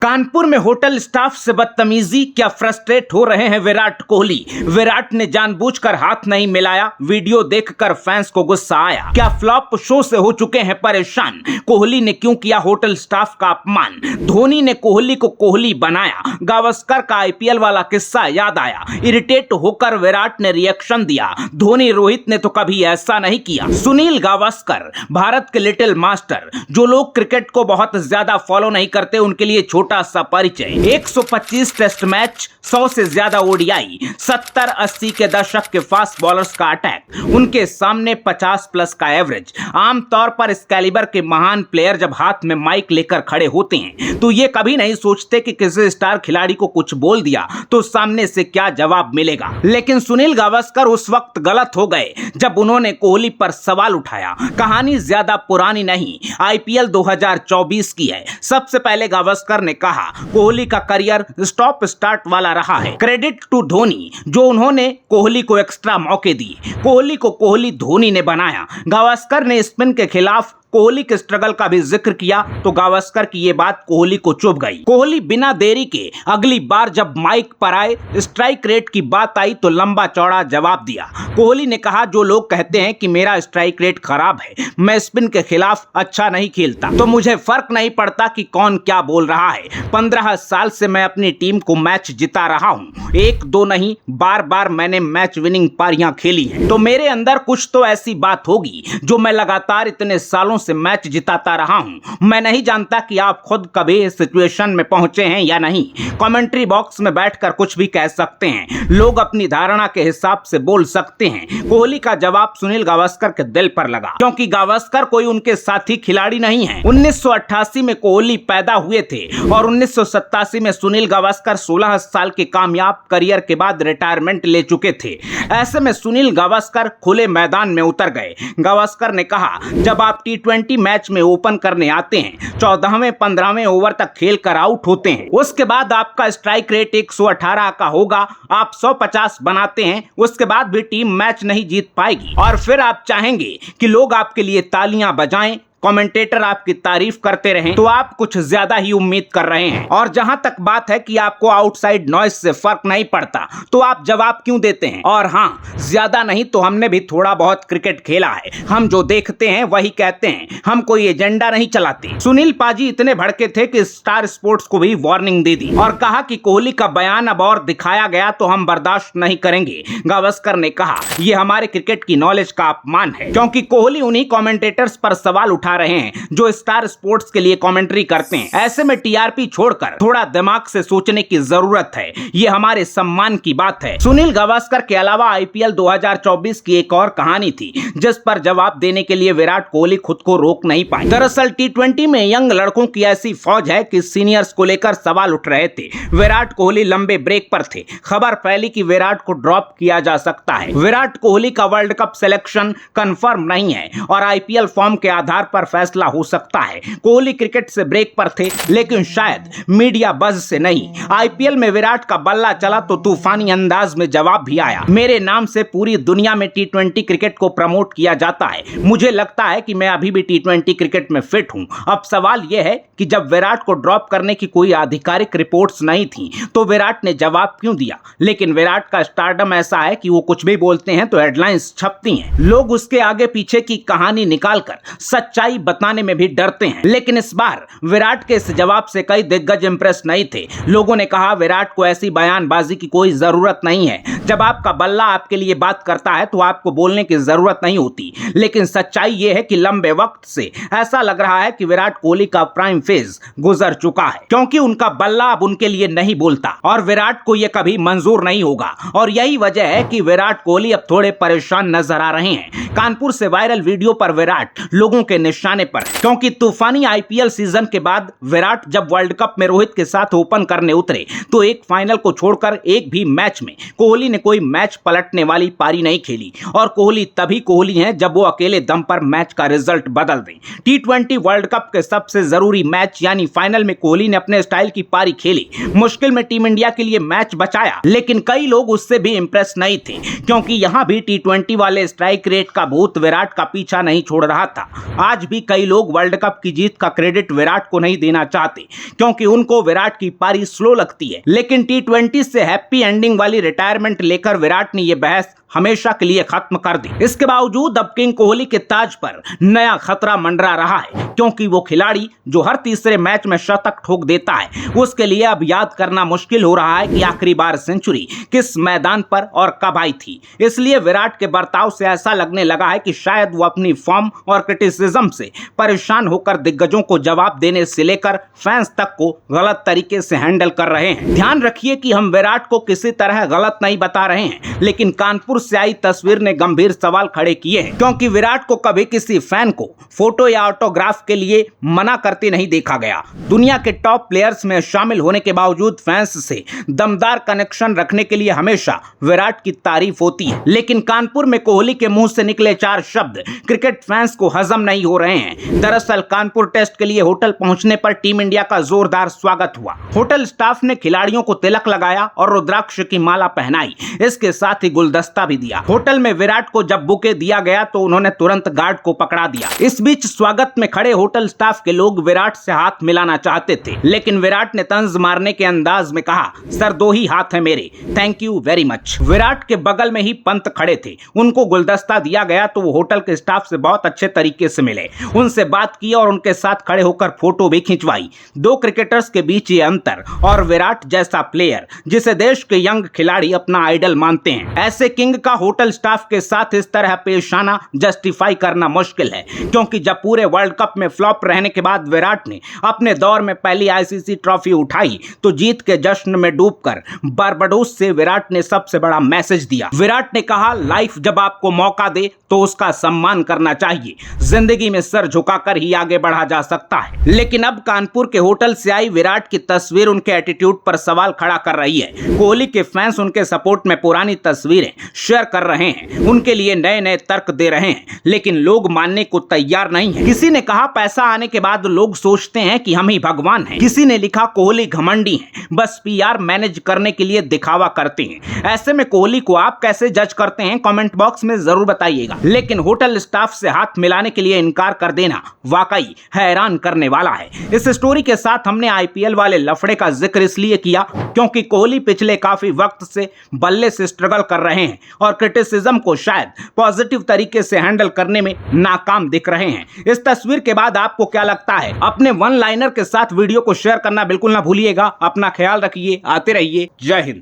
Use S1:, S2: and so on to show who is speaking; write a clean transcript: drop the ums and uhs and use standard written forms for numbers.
S1: कानपुर में hotel staff से बदतमीजी, क्या फ्रस्ट्रेट हो रहे हैं विराट कोहली। विराट ने जानबूझकर हाथ नहीं मिलाया, वीडियो देखकर फैंस को गुस्सा आया। क्या फ्लॉप शो से हो चुके हैं परेशान, कोहली ने क्यों किया होटल स्टाफ का अपमान। धोनी ने कोहली को कोहली बनाया, गावस्कर का आईपीएल वाला किस्सा याद आया। इरिटेट होकर विराट ने रिएक्शन दिया, धोनी रोहित ने तो कभी ऐसा नहीं किया। सुनील गावस्कर भारत के लिटिल मास्टर, जो लोग क्रिकेट को बहुत ज्यादा फॉलो नहीं करते उनके लिए छोटा सा परिचय। 125 टेस्ट मैच, 100 से ज्यादा ओडीआई, 70-80 के दशक के फास्ट बॉलर्स का अटैक, उनके सामने 50+ का एवरेज। आमतौर पर इस कैलिबर के महान प्लेयर जब हाथ में माइक लेकर खड़े होते हैं तो ये कभी नहीं सोचते कि किसी स्टार खिलाड़ी को कुछ बोल दिया तो सामने से क्या जवाब मिलेगा। लेकिन सुनील गावस्कर उस वक्त गलत हो गए जब उन्होंने कोहली पर सवाल उठाया। कहानी ज्यादा पुरानी नहीं, आईपीएल 2024 की है। सबसे पहले गावस्कर ने कहा कोहली का करियर स्टॉप स्टार्ट वाला रहा है। क्रेडिट टू धोनी, जो उन्होंने कोहली को एक्स्ट्रा मौके दिए। कोहली को कोहली धोनी ने बनाया। गावस्कर ने स्पिन के खिलाफ कोहली के स्ट्रगल का भी जिक्र किया तो गावस्कर की ये बात कोहली को चुभ गई। कोहली बिना देरी के अगली बार जब माइक पर आए, स्ट्राइक रेट की बात आई तो लंबा चौड़ा जवाब दिया। कोहली ने कहा जो लोग कहते हैं कि मेरा स्ट्राइक रेट खराब है, मैं स्पिन के खिलाफ अच्छा नहीं खेलता, तो मुझे फर्क नहीं पड़ता कि कौन क्या बोल रहा है। 15 साल से मैं अपनी टीम को मैच जिता रहा हूँ, 1-2 नहीं, बार बार मैंने मैच विनिंग पारियां खेली हैं, तो मेरे अंदर कुछ तो ऐसी बात होगी जो मैं लगातार इतने सालों से मैच जिताता रहा हूं। मैं नहीं जानता कि आप खुद कभी इस सिचुएशन में पहुंचे हैं या नहीं। कमेंट्री बॉक्स में बैठकर कुछ भी कह सकते हैं, लोग अपनी धारणा के हिसाब से बोल सकते हैं। कोहली का जवाब सुनील गावस्कर के दिल पर लगा, क्योंकि गावस्कर कोई उनके साथी खिलाड़ी नहीं है। 1988 में कोहली पैदा हुए थे और 1987 में सुनील गावस्कर 16 साल के कामयाब करियर के बाद रिटायरमेंट ले चुके थे। ऐसे में सुनील गावस्कर खुले मैदान में उतर गए। गावस्कर ने कहा जब आप T20 मैच में ओपन करने आते हैं, 14वें 15वें ओवर तक खेलकर आउट होते हैं, उसके बाद आपका स्ट्राइक रेट 118 का होगा, आप 150 बनाते हैं, उसके बाद भी टीम मैच नहीं जीत पाएगी और फिर आप चाहेंगे कि लोग आपके लिए तालियां बजाएं, कमेंटेटर आपकी तारीफ करते रहें, तो आप कुछ ज्यादा ही उम्मीद कर रहे हैं। और जहां तक बात है कि आपको आउटसाइड नॉइस से फर्क नहीं पड़ता, तो आप जवाब क्यों देते हैं। और हाँ, ज्यादा नहीं तो हमने भी थोड़ा बहुत क्रिकेट खेला है, हम जो देखते हैं वही कहते हैं, हम कोई एजेंडा नहीं चलाते। सुनील पाजी इतने भड़के थे कि स्टार स्पोर्ट्स को भी वार्निंग दे दी और कहा कि कोहली का बयान अब और दिखाया गया तो हम बर्दाश्त नहीं करेंगे। गावस्कर ने कहा यह हमारे क्रिकेट की नॉलेज का अपमान है, क्योंकि कोहली उन्हीं कमेंटेटर्स पर सवाल उठा रहे हैं जो स्टार स्पोर्ट्स के लिए कमेंट्री करते हैं। ऐसे में टीआरपी छोड़कर थोड़ा दिमाग से सोचने की जरूरत है, ये हमारे सम्मान की बात है। सुनील गावस्कर के अलावा आईपीएल 2024 की एक और कहानी थी जिस पर जवाब देने के लिए विराट कोहली खुद को रोक नहीं पाए। दरअसल T20 में यंग लड़कों की ऐसी फौज है कि सीनियर्स को लेकर सवाल उठ रहे थे। विराट कोहली लंबे ब्रेक पर थे, खबर फैली कि विराट को ड्रॉप किया जा सकता है। विराट कोहली का वर्ल्ड कप सिलेक्शन कंफर्म नहीं है और आईपीएल फॉर्म के आधार पर फैसला हो सकता है। कोहली क्रिकेट से ब्रेक पर थे, लेकिन शायद मीडिया बज से नहीं। आईपीएल में विराट का बल्ला चला तो तूफानी अंदाज में जवाब भी आया, मेरे नाम से पूरी दुनिया में T20 क्रिकेट को प्रमोट किया जाता है, मुझे लगता है कि मैं अभी भी T20 क्रिकेट में फिट हूं। अब सवाल यह है कि जब विराट को ड्रॉप करने की कोई आधिकारिक रिपोर्ट्स नहीं थी तो विराट ने जवाब क्यों दिया। लेकिन विराट का स्टारडम ऐसा है कि वो कुछ भी बोलते हैं तो हेडलाइंस छपती हैं, लोग उसके आगे पीछे की कहानी निकालकर सच्चाई बताने में भी डरते हैं। लेकिन इस बार विराट के इस जवाब से कई दिग्गज इंप्रेस नहीं थे। लोगों ने कहा विराट को ऐसी बयानबाजी की कोई जरूरत नहीं है, जब आपका बल्ला आपके लिए बात करता है तो आपको बोलने की जरूरत नहीं होती। लेकिन सच्चाई यह है कि लंबे वक्त से ऐसा लग रहा है कि विराट कोहली का प्राइम फेज गुजर चुका है, क्योंकि उनका बल्ला अब उनके लिए नहीं बोलता और विराट को यह कभी मंजूर नहीं होगा। और यही वजह है कि विराट कोहली अब थोड़े परेशान नजर आ रहे हैं। कानपुर से वायरल वीडियो पर विराट लोगों के निशाने पर, क्योंकि तूफानी आईपीएल सीजन के बाद विराट जब वर्ल्ड कप में रोहित के साथ ओपन करने उतरे तो एक फाइनल को छोड़कर एक भी मैच में कोहली ने कोई मैच पलटने वाली पारी नहीं खेली। और कोहली तभी कोहली हैं जब वो अकेले दम पर मैच का रिजल्ट बदल दें। T20 वर्ल्ड कप के सबसे जरूरी मैच यानी फाइनल में कोहली ने अपने स्टाइल की पारी खेली, मुश्किल में टीम इंडिया के लिए मैच बचाया। लेकिन कई लोग उससे भी इंप्रेस नहीं थे, क्योंकि यहां भी T20 वाले स्ट्राइक रेट का भूत विराट का पीछा नहीं छोड़ रहा था। आज भी कई लोग वर्ल्ड कप की जीत का क्रेडिट विराट को नहीं देना चाहते, क्योंकि उनको विराट की पारी स्लो लगती है। लेकिन T20 से हैप्पी एंडिंग वाली रिटायरमेंट लेकर विराट ने यह बहस हमेशा के लिए खत्म कर दी। इसके बावजूद अब किंग कोहली के ताज पर नया खतरा मंडरा रहा है, क्योंकि वो खिलाड़ी जो हर तीसरे मैच में शतक ठोक देता है, उसके लिए अब याद करना मुश्किल हो रहा है कि आखिरी बार सेंचुरी किस मैदान पर और कब आई थी। इसलिए विराट के बर्ताव से ऐसा लगने लगा है कि शायद वो अपनी फॉर्म और क्रिटिसिज्म से परेशान होकर दिग्गजों को जवाब देने से लेकर फैंस तक को गलत तरीके से हैंडल कर रहे हैं। ध्यान रखिए कि हम विराट को किसी तरह गलत नहीं बता रहे हैं, लेकिन कानपुर से आई तस्वीर ने गंभीर सवाल खड़े किए हैं, क्योंकि विराट को कभी किसी फैन को फोटो या ऑटोग्राफ के लिए मना करते नहीं देखा गया। दुनिया के टॉप प्लेयर्स में शामिल होने के बावजूद फैंस से दमदार कनेक्शन रखने के लिए हमेशा विराट की तारीफ होती है। लेकिन कानपुर में कोहली के मुंह से निकले 4 शब्द क्रिकेट फैंस को हजम नहीं हो रहे हैं। दरअसल कानपुर टेस्ट के लिए होटल पहुंचने पर टीम इंडिया का जोरदार स्वागत हुआ। होटल स्टाफ ने खिलाड़ियों को तिलक लगाया और रुद्राक्ष की माला पहनाई। इसके साथ ही गुलदस्ता भी दिया। होटल में विराट को जब बुके दिया गया तो उन्होंने तुरंत गार्ड को पकड़ा दिया। इस बीच स्वागत में खड़े होटल स्टाफ के लोग विराट से हाथ मिलाना चाहते थे, लेकिन विराट ने तंज मारने के अंदाज में कहा, सर 2 ही हाथ है मेरे, thank you very much. Virat के बगल में ही पंत खड़े थे, उनको गुलदस्ता दिया गया तो वो होटल के स्टाफ से बहुत अच्छे तरीके से मिले, उनसे बात की और उनके साथ खड़े होकर फोटो भी खिंचवाई। 2 क्रिकेटर्स के बीच ये अंतर और विराट जैसा प्लेयर जिसे देश के यंग खिलाड़ी अपना आइडल मानते हैं, ऐसे किंग का होटल स्टाफ के साथ इस तरह पेश आना जस्टिफाई करना मुश्किल है। क्योंकि जब पूरे वर्ल्ड कप में फ्लॉप रहने के बाद विराट ने अपने दौर में पहली आईसीसी ट्रॉफी उठाई तो जीत के जश्न में डूबकर बारबाडोस से विराट ने सबसे बड़ा मैसेज दिया। विराट ने कहा, लाइफ जब आपको मौका दे तो उसका सम्मान करना चाहिए, जिंदगी में सर झुकाकर ही आगे बढ़ा जा सकता है। लेकिन अब कानपुर के होटल से आई विराट की तस्वीर उनके एटीट्यूड पर सवाल खड़ा कर रही है। कोहली के फैंस उनके सपोर्ट में पुरानी तस्वीरें शेयर कर रहे हैं, उनके लिए नए नए तर्क दे रहे हैं, लेकिन लोग मानने को तैयार नहीं है। किसी ने कहा, पैसा आने के बाद लोग सोचते हैं कि हम ही भगवान हैं। किसी ने लिखा, कोहली घमंडी हैं, बस पीआर मैनेज करने के लिए दिखावा करते हैं। ऐसे में कोहली को आप कैसे जज करते हैं, कमेंट बॉक्स में जरूर बताइएगा। लेकिन होटल स्टाफ से हाथ मिलाने के लिए इनकार कर देना वाकई हैरान करने वाला है। इस स्टोरी के साथ हमने आईपीएल वाले लफड़े का जिक्र इसलिए किया क्योंकि कोहली पिछले काफी वक्त से बल्ले से स्ट्रगल कर रहे हैं और क्रिटिसिज्म को शायद पॉजिटिव तरीके से हैंडल करने में नाकाम दिख रहे हैं। इस तस्वीर के बाद आपको क्या लगता है? अपने वन लाइनर के साथ वीडियो को शेयर करना बिल्कुल ना भूलिएगा। अपना ख्याल रखिए, आते रहिए। जय हिंद।